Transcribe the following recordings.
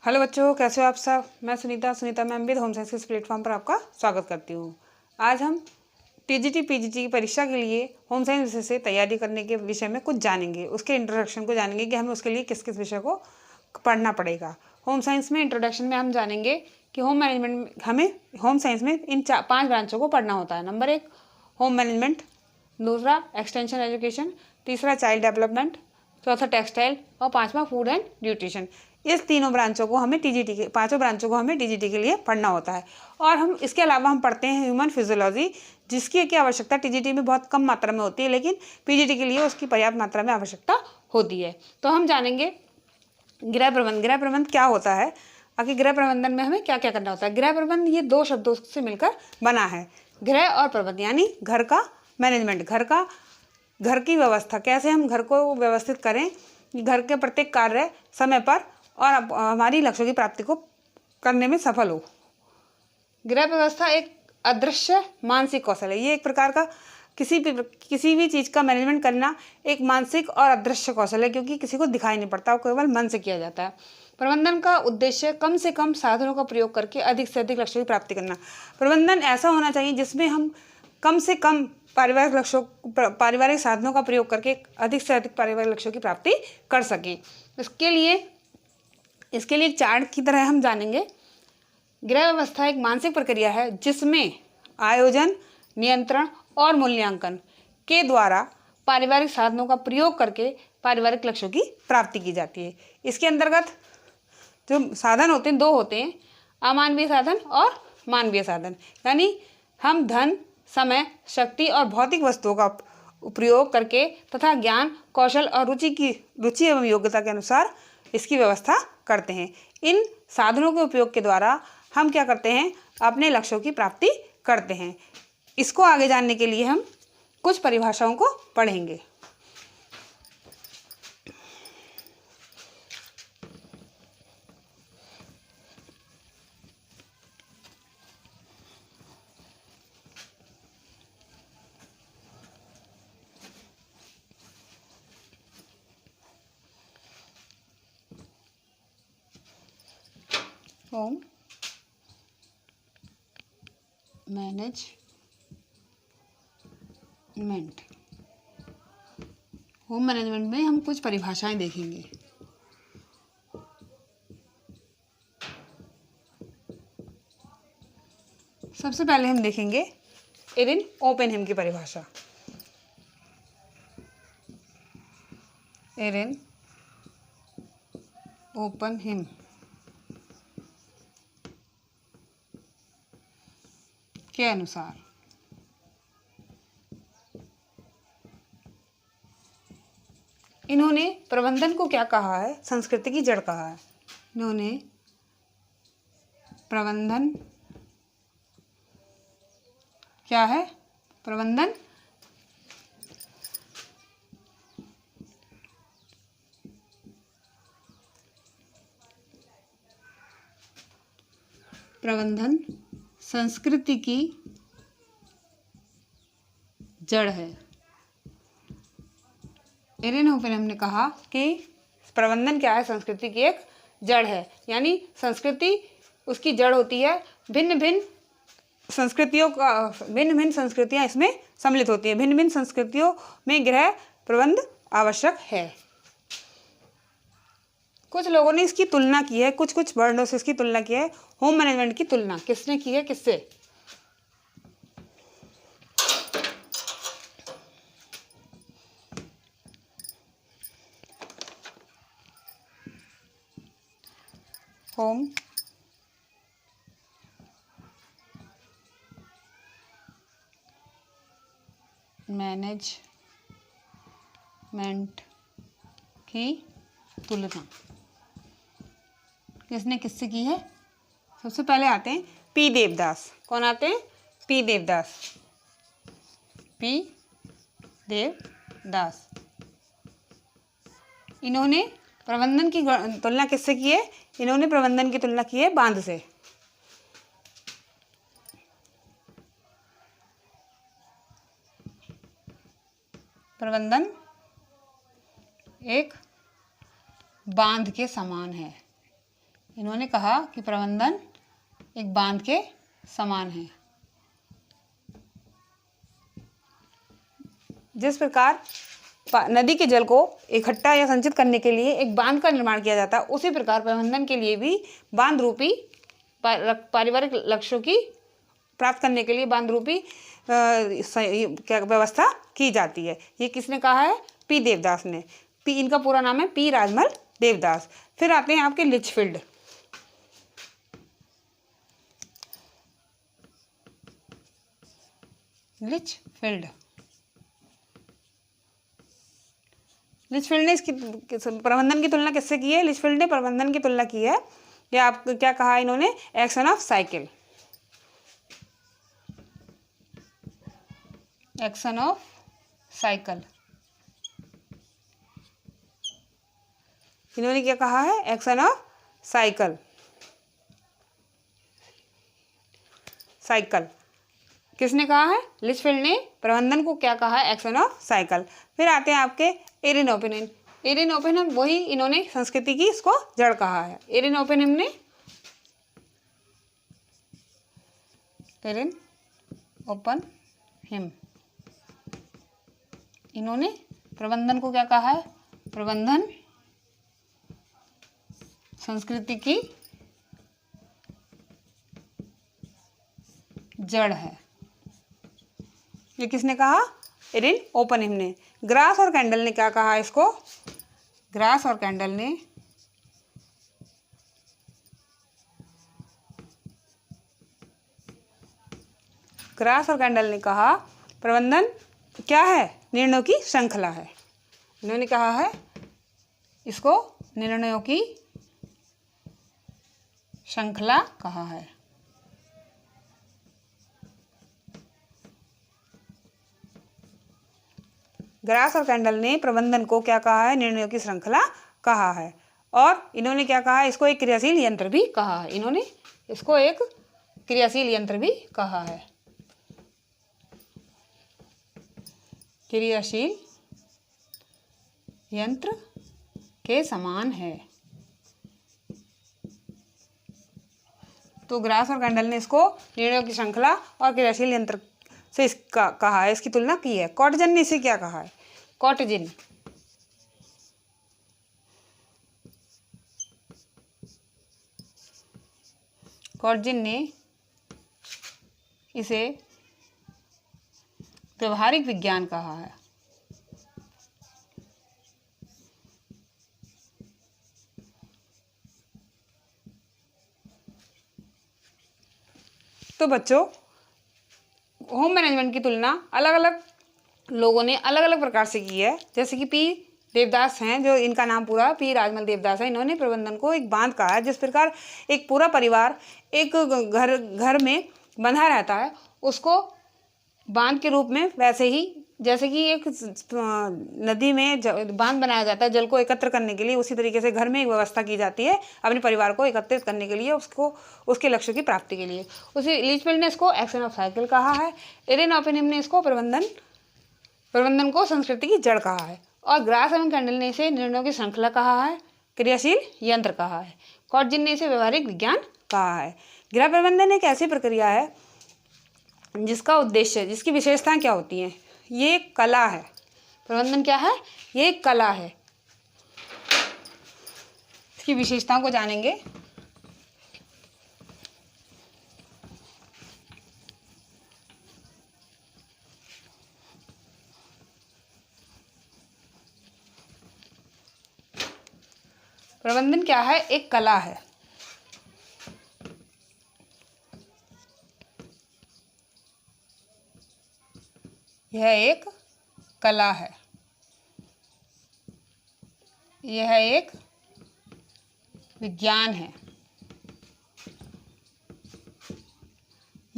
Hello बच्चों, कैसे हो आप सब। मैं सुनीता मैम भी होम साइंस के इस प्लेटफॉर्म पर आपका स्वागत करती हूँ। आज हम टीजीटी पीजीटी की परीक्षा के लिए होम साइंस विषय से तैयारी करने के विषय में कुछ जानेंगे। उसके इंट्रोडक्शन को जानेंगे कि हमें उसके लिए किस किस विषय को पढ़ना पड़ेगा। होम साइंस में इंट्रोडक्शन में हम जानेंगे कि होम मैनेजमेंट हमें होम साइंस में इन 5 ब्रांचों को पढ़ना होता है। नंबर 1 होम मैनेजमेंट, दूसरा एक्सटेंशन एजुकेशन, तीसरा चाइल्ड डेवलपमेंट, चौथा टेक्सटाइल और पांचवा फूड एंड न्यूट्रिशन। इस तीनों ब्रांचों को हमें टीजीटी के पांचों ब्रांचों को हमें टीजीटी के लिए पढ़ना होता है। और हम इसके अलावा हम पढ़ते हैं ह्यूमन फिजियोलॉजी, जिसकी की आवश्यकता टीजीटी में बहुत कम मात्रा में होती है, लेकिन पीजीटी के लिए उसकी पर्याप्त मात्रा में आवश्यकता होती है। तो हम जानेंगे गृह प्रबंधन। गृह प्रबंधन क्या होता है, आखिर गृह प्रबंधन में हमें क्या क्या करना होता है। गृह प्रबंधन ये 2 शब्दों से मिलकर बना है, गृह और प्रबंध, यानी घर का मैनेजमेंट, घर की व्यवस्था, कैसे हम घर को व्यवस्थित करें, घर के प्रत्येक कार्य समय पर और हमारी लक्ष्यों की प्राप्ति को करने में सफल हो। गृह व्यवस्था एक अदृश्य मानसिक कौशल है। ये एक प्रकार का किसी भी चीज़ का मैनेजमेंट करना एक मानसिक और अदृश्य कौशल है, क्योंकि किसी को दिखाई नहीं पड़ता, वो केवल मन से किया जाता है। प्रबंधन का उद्देश्य कम से कम साधनों का प्रयोग करके अधिक से अधिक लक्ष्यों की प्राप्ति करना। प्रबंधन ऐसा होना चाहिए जिसमें हम कम से कम पारिवारिक साधनों का प्रयोग करके अधिक से अधिक पारिवारिक लक्ष्यों की प्राप्ति कर सकें। इसके लिए एक चार्ट की तरह हम जानेंगे। गृह व्यवस्था एक मानसिक प्रक्रिया है जिसमें आयोजन, नियंत्रण और मूल्यांकन के द्वारा पारिवारिक साधनों का प्रयोग करके पारिवारिक लक्ष्यों की प्राप्ति की जाती है। इसके अंतर्गत जो साधन होते हैं 2 होते हैं, अमानवीय साधन और मानवीय साधन। यानी हम धन, समय, शक्ति और भौतिक वस्तुओं का उपयोग करके तथा ज्ञान, कौशल और रुचि एवं योग्यता के अनुसार इसकी व्यवस्था करते हैं। इन साधनों के उपयोग के द्वारा हम क्या करते हैं, अपने लक्ष्यों की प्राप्ति करते हैं। इसको आगे जानने के लिए हम कुछ परिभाषाओं को पढ़ेंगे। Home management. होम मैनेजमेंट में हम कुछ परिभाषाएं देखेंगे। सबसे पहले हम देखेंगे एरिन ओपेनहेम की परिभाषा। एरिन ओपेनहेम के अनुसार इन्होंने प्रबंधन को क्या कहा है, संस्कृति की जड़ कहा है। इन्होंने प्रबंधन क्या है, प्रबंधन संस्कृति की जड़ है। एरिन ओपेनहेम ने कहा कि प्रबंधन क्या है, संस्कृति की एक जड़ है। यानी संस्कृति उसकी जड़ होती है। भिन्न भिन्न संस्कृतियां इसमें सम्मिलित होती है। भिन्न भिन्न संस्कृतियों में गृह प्रबंध आवश्यक है। कुछ लोगों ने इसकी तुलना की है, कुछ वर्डों से इसकी तुलना की है। होम मैनेजमेंट की तुलना किसने की है, किससे? होम मैनेजमेंट की तुलना किसने किससे की है? सबसे पहले आते हैं पी देवदास। कौन आते हैं? पी देवदास। इन्होंने प्रबंधन की तुलना किससे की है? इन्होंने प्रबंधन की तुलना की है बांध से। प्रबंधन एक बांध के समान है। इन्होंने कहा कि प्रबंधन एक बांध के समान है। जिस प्रकार नदी के जल को इकट्ठा या संचित करने के लिए एक बांध का निर्माण किया जाता है, उसी प्रकार प्रबंधन के लिए भी बांध रूपी पारिवारिक लक्ष्यों की प्राप्त करने के लिए बांध रूपी क्या व्यवस्था की जाती है। ये किसने कहा है? पी देवदास ने। पी, इनका पूरा नाम है पी राजमल देवदास। फिर आते हैं आपके लिचफील्ड। लिचफील्ड ने इसकी प्रबंधन की तुलना किससे की है? लिचफील्ड ने प्रबंधन की तुलना की है। ये आप क्या कहा इन्होंने? Action of cycle. Action of cycle इन्होंने क्या कहा है? Action of cycle. साइकिल किसने कहा है? लिचफील्ड ने प्रबंधन को क्या कहा है? Action of cycle. फिर आते हैं आपके एरिन ओपेनहेम। एरिन ओपेनहेम वही इन्होंने संस्कृति की इसको जड़ कहा है। एरिन ओपेनहेम ने एरिन ओपेनहेम इन्होंने प्रबंधन को क्या कहा है? प्रबंधन संस्कृति की जड़ है। ये किसने कहा? एरिन ओपेनहेम ने। ग्रास और कैंडल ने क्या कहा इसको? ग्रास और कैंडल ने कहा प्रबंधन क्या है? निर्णयों की श्रृंखला है। इन्होंने कहा है इसको निर्णयों की श्रृंखला कहा है। ग्रास और कैंडल ने प्रबंधन को क्या कहा है? निर्णयों की श्रृंखला कहा है। और इन्होंने क्या कहा है? इसको एक क्रियाशील यंत्र भी कहा है। इन्होंने इसको एक क्रियाशील यंत्र भी कहा है। क्रियाशील यंत्र के समान है। तो ग्रास और कैंडल ने इसको निर्णयों की श्रृंखला और क्रियाशील यंत्र से इसका कहा है, इसकी तुलना की है। कॉटजन ने इसे क्या कहा है? कॉटजिन ने इसे व्यवहारिक विज्ञान कहा है। तो बच्चों, होम मैनेजमेंट की तुलना अलग अलग लोगों ने अलग अलग प्रकार से की है। जैसे कि पी देवदास हैं, जो इनका नाम पूरा पी राजमल देवदास है। इन्होंने प्रबंधन को एक बांध कहा है। जिस प्रकार एक पूरा परिवार एक घर में बंधा रहता है, उसको बांध के रूप में, वैसे ही जैसे कि एक नदी में बांध बनाया जाता है जल को एकत्र करने के लिए, उसी तरीके से घर में एक व्यवस्था की जाती है अपने परिवार को एकत्रित करने के लिए, उसको उसके लक्ष्य की प्राप्ति के लिए। उसी लिचफील्ड ने इसको एक्शन ऑफ साइकिल कहा है। एरिन ओपेनहेम ने इसको प्रबंधन को संस्कृति की जड़ कहा है। और ग्रास एवं कैंडल ने इसे निर्णयों की श्रृंखला कहा है, क्रियाशील यंत्र कहा है। कॉटजिन ने इसे व्यवहारिक विज्ञान कहा है। गृह प्रबंधन एक ऐसी प्रक्रिया है जिसका उद्देश्य, जिसकी विशेषताएं क्या होती हैं? ये एक कला है। प्रबंधन क्या है? ये एक कला है। इसकी विशेषताओं को जानेंगे। प्रबंधन क्या है? एक कला है। यह एक कला है। यह एक विज्ञान है।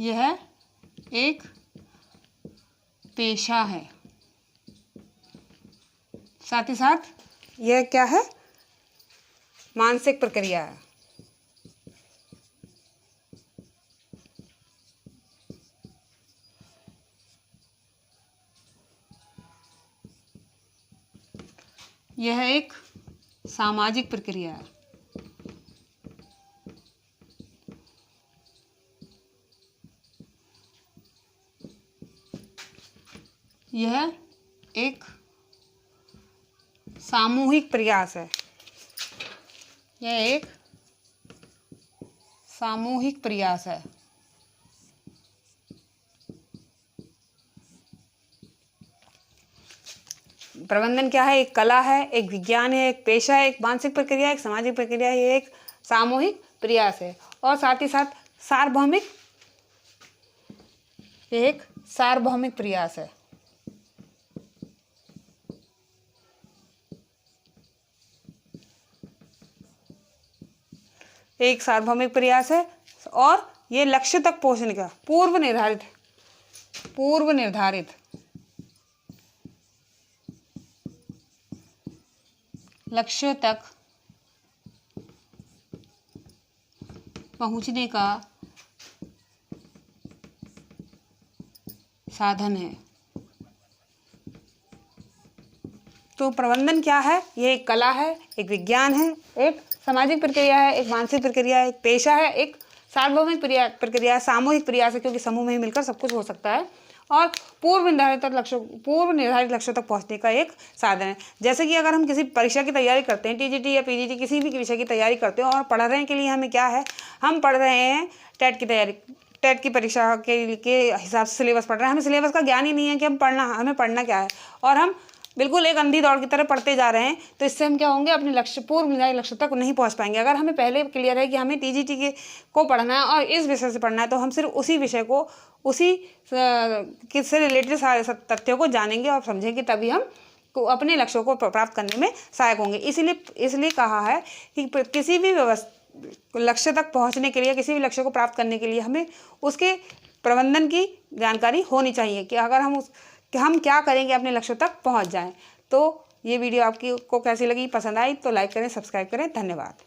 यह एक पेशा है। साथ ही साथ यह क्या है? मानसिक प्रक्रिया है। यह एक सामाजिक प्रक्रिया है। यह एक सामूहिक प्रयास है। यह एक सामूहिक प्रयास है। प्रबंधन क्या है? एक कला है, एक विज्ञान है, एक पेशा है, एक मानसिक प्रक्रिया है, एक सामाजिक प्रक्रिया है। ये एक सामूहिक प्रयास है और साथ ही साथ सार्वभौमिक, एक सार्वभौमिक प्रयास है। एक सार्वभौमिक प्रयास है और ये लक्ष्य तक पहुंचने का पूर्व निर्धारित लक्ष्य तक पहुंचने का साधन है। तो प्रबंधन क्या है? ये एक कला है, एक विज्ञान है, एक सामाजिक प्रक्रिया है, एक मानसिक प्रक्रिया है, एक पेशा है, एक सार्वभौमिक प्रक्रिया है, सामूहिक प्रयास है, क्योंकि समूह में ही मिलकर सब कुछ हो सकता है, और पूर्व निर्धारित लक्ष्यों तक पहुंचने का एक साधन है। जैसे कि अगर हम किसी परीक्षा की तैयारी करते हैं, टीजीटी या पीजीटी किसी भी विषय की तैयारी करते हैं और पढ़ रहे हैं, के लिए हमें क्या है, हम पढ़ रहे हैं टेट की तैयारी, टेट की परीक्षा के हिसाब से सिलेबस पढ़ रहे हैं। हमें सिलेबस का ज्ञान ही नहीं है कि हमें पढ़ना क्या है, और हम बिल्कुल एक अंधी दौड़ की तरह पढ़ते जा रहे हैं, तो इससे हम क्या होंगे, अपने लक्ष्य, पूर्व निर्धारित लक्ष्य तक नहीं पहुंच पाएंगे। अगर हमें पहले क्लियर है कि हमें टीजीटी को पढ़ना है और इस विषय से पढ़ना है, तो हम सिर्फ उसी विषय को, उसी से रिलेटेड सारे तथ्यों को जानेंगे और समझेंगे, तभी हम अपने लक्ष्यों को प्राप्त करने में सहायक होंगे। इसलिए कहा है कि किसी भी लक्ष्य तक पहुँचने के लिए, किसी भी लक्ष्य को प्राप्त करने के लिए हमें उसके प्रबंधन की जानकारी होनी चाहिए कि अगर हम क्या करेंगे अपने लक्ष्य तक पहुंच जाएं। तो ये वीडियो आपकी को कैसी लगी, पसंद आई तो लाइक करें, सब्सक्राइब करें। धन्यवाद।